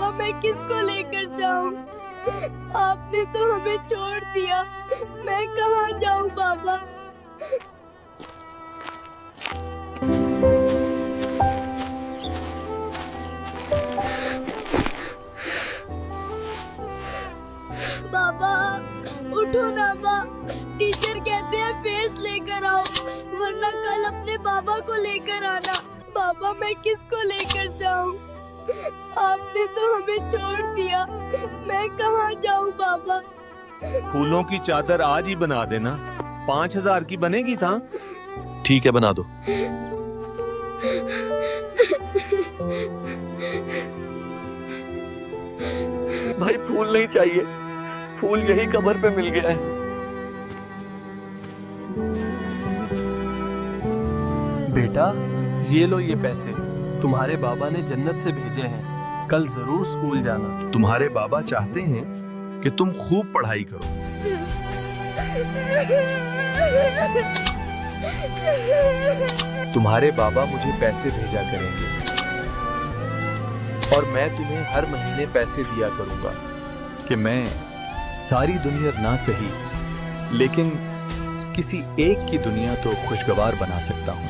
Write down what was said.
पापा मैं किसको लेकर जाऊं? आपने तो हमें छोड़ दिया, मैं कहाँ जाऊं पापा? बाबा उठो ना बा, टीचर कहते हैं फेस लेकर आओ वरना कल अपने बाबा को लेकर आना। बाबा मैं किसको लेकर जाऊं? आपने तो हमें छोड़ दिया, मैं कहाँ जाऊं बाबा? फूलों की चादर आज ही बना देना, 5,000 की बनेगी था। ठीक है, बना दो। भाई फूल नहीं चाहिए, फूल यही कब्र पे मिल गया है। बेटा ये लो, ये पैसे तुम्हारे बाबा ने जन्नत से भेजे हैं, कल जरूर स्कूल जाना। तुम्हारे बाबा चाहते हैं कि तुम खूब पढ़ाई करो। तुम्हारे बाबा मुझे पैसे भेजा करेंगे और मैं तुम्हें हर महीने पैसे दिया करूंगा कि मैं सारी दुनिया ना सही लेकिन किसी एक की दुनिया तो खुशगवार बना सकता हूं।